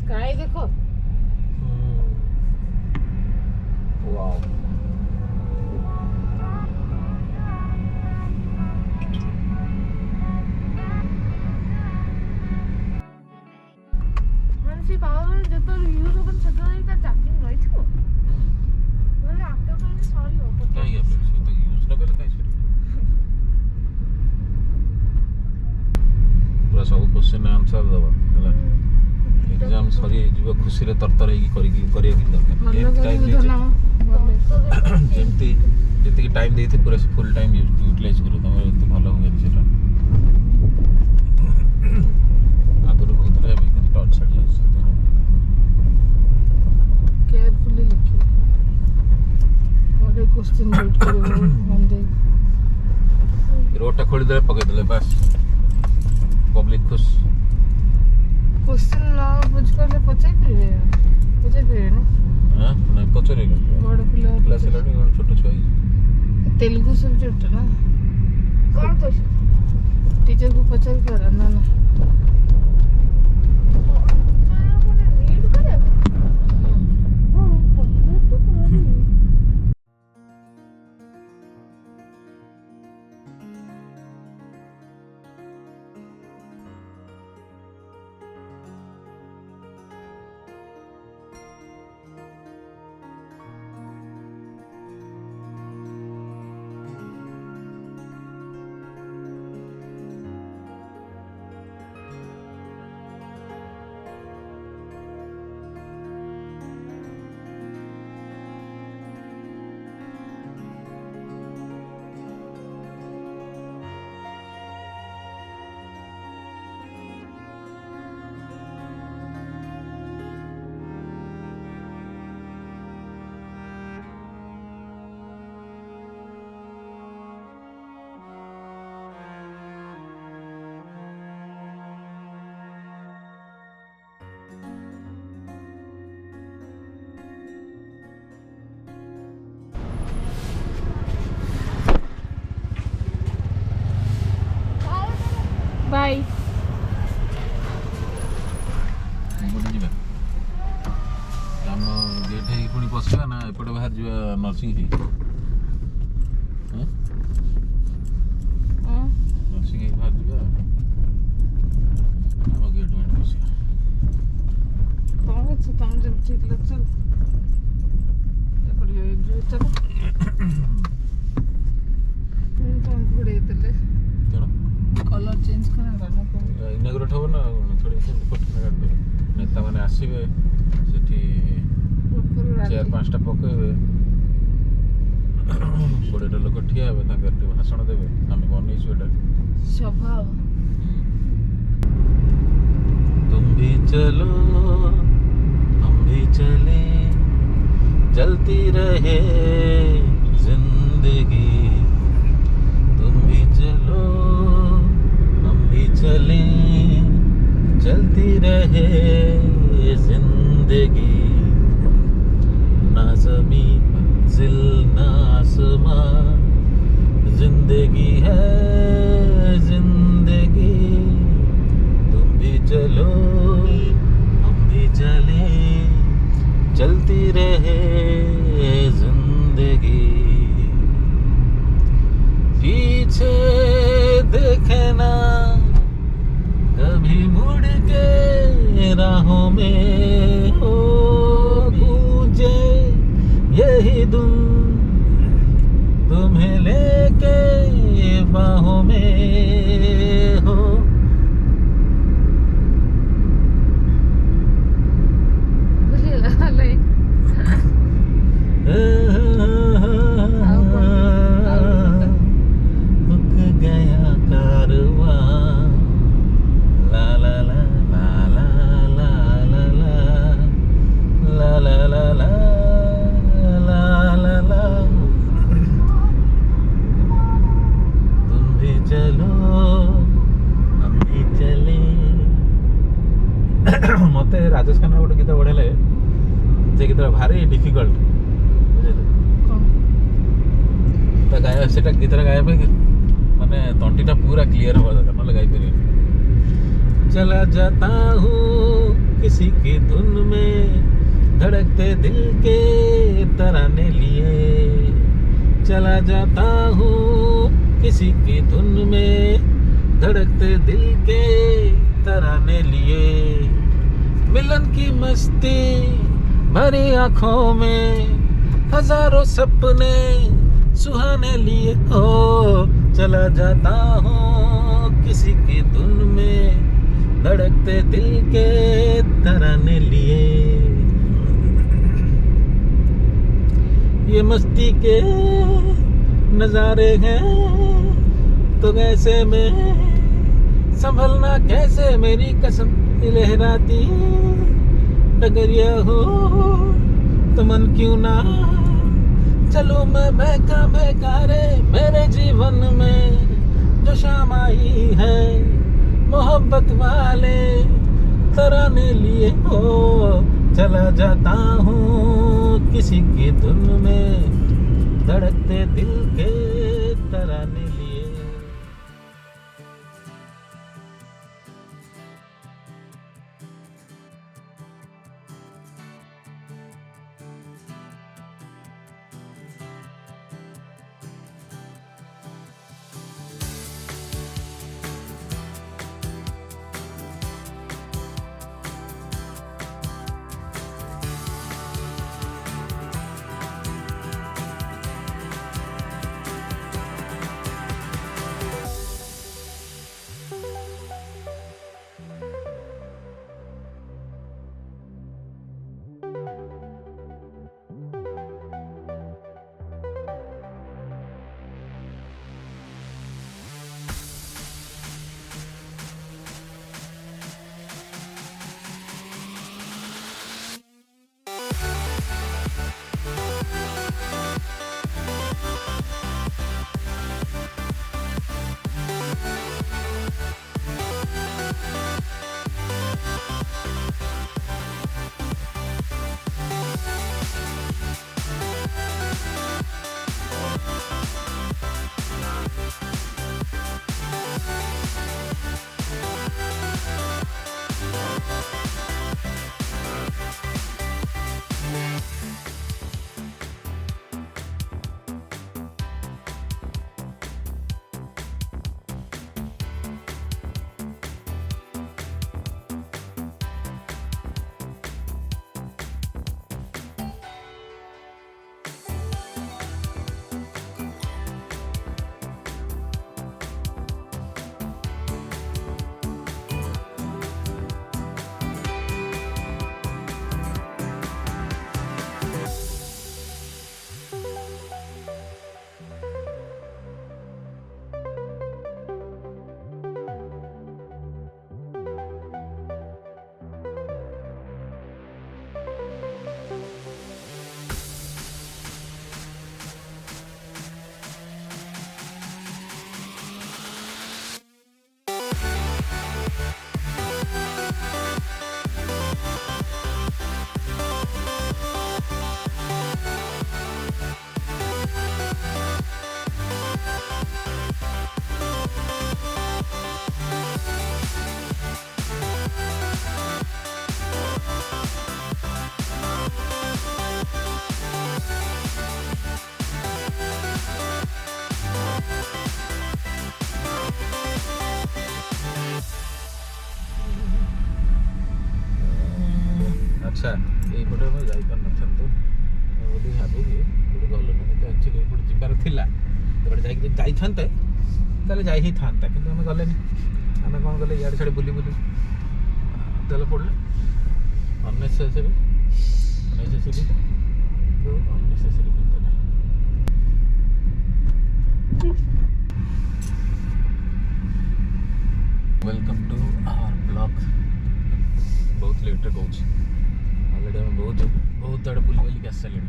गाय देखो। Wow Mansi power जतो use अपन छतो एक चार्जिंग रही थो बोले आके तो सॉरी हो काई है फिर से तो यूज न करे काई सरी पूरा सब क्वेश्चन आंसर दबा हला एग्जाम सरी जीव खुशी रे तरतर हेकी करिया कि दरकार गेम टाइम जेमती जति टाइम देते पूरा फुल टाइम यूटिलाइज करो तम तो भलो होगे सेटा आगुर बहुत रे भी टच छड़ जाय केयरफुली लिखियो मोटे क्वेश्चन रीड करो हम दे रोटा खोली दे पके दले बस पब्लिक खुश क्वेश्चन ना बुझ कर पचे फिर ना हां नहीं पचरेगा बड़ पिला क्लास लड़ी और छोटो छुई तेलुगु सब्जेक्ट ना कौन तो टीचर को पचर कर ना ना रीड करे बाय बोली जीवा हम गेट है पुणी पसवा ना एपटे बाहर जीवा नर्सिंग ही नर्सिंग ही बाहर जीवा हम गेट में पसवा कौन से तुम जब ठीक लग चल एपटे जो चलो तुम घोड़े देले केना कलर चेंज करा ना को इनाग्रेट हो ना थोड़ी से फोटो काट दे नेता माने आसीबे सेठी चार पांचटा पकेबे 20टा लोक ठिया हेबे ताकर भाषण देबे आमे बनैछु एटा स्वभाव तुम भी चलो हम भी चले चलती रहे जिंदगी तुम भी चलो हम भी चले चलती रहे जिंदगी ना ज़मी मंजिल ना आसमां जिंदगी है जिंदगी तुम भी चलो हम भी चले चलती रहे जिंदगी पीछे देखना कभी मुड़ के राहों में हो गूंजे यही धुन तुम्हें लेके बाहों में हो रुक गया कारवां ला ला ला ला ला ला ला ला ला ला ला ला ला ला तुम भी चलो हम भी चले मते राजेश खन्ना गोटे गीत बढ़िया लगे जे गीत भारी डिफिकल्ट गाय से गीत गाया माने तंटीटा पूरा क्लीयर हवा दरकार ना गाई पारे चला जाता हूँ किसी की धुन में, धड़कते दिल के तराने लिए। चला जाता हूँ किसी की धुन में, धड़कते दिल के तराने लिए। मिलन की मस्ती भरी आंखों में, हजारों सपने सुहाने लिए। हो चला जाता हूँ किसी की धुन में, धड़कते दिल के तराने लिए। ये मस्ती के नजारे हैं तो कैसे में संभलना, कैसे मेरी कसम लहराती डगरिया हो तो मन क्यों ना चलो मैं बहका रे। मेरे जीवन में जो शाम आई है मोहब्बत वाले तराने लिए। हो चला जाता हूँ किसी की धुन में, धड़कते दिल के तराने लिए। अच्छा এইপଟେ ଆମେ ଯାଇପାରିନଥାନ୍ତୁ ବୋଲି ଭାବିକି ଏପଟେ ଗଲୁନି, କିନ୍ତୁ ଆକ୍ଚୁଆଲି ଏପଟେ ଯିବାର ଥିଲା। ଏପଟେ ଯାଇକି ଯଦି ଯାଇଥାନ୍ତେ ତାହେଲେ ଯାଇ ହେଇଥାନ୍ତା, କିନ୍ତୁ ଆମେ ଗଲେନି। ଆମେ କ'ଣ କଲେ ଇଆଡ଼େ ସିଆଡ଼େ ବୁଲି ବୁଲି ତେଲ ପଡ଼ିଲେ ଅନେସେସରି କରିଦେଲେ। Welcome to our blog. ବହୁତ ଲେଟ୍ରେ କହୁଛି, ଅଲରେଡ଼ି ଆମେ ବହୁତ ଆଡ଼େ ବୁଲି ବୁଲିକି ଆସି ସାରିଲେଣି।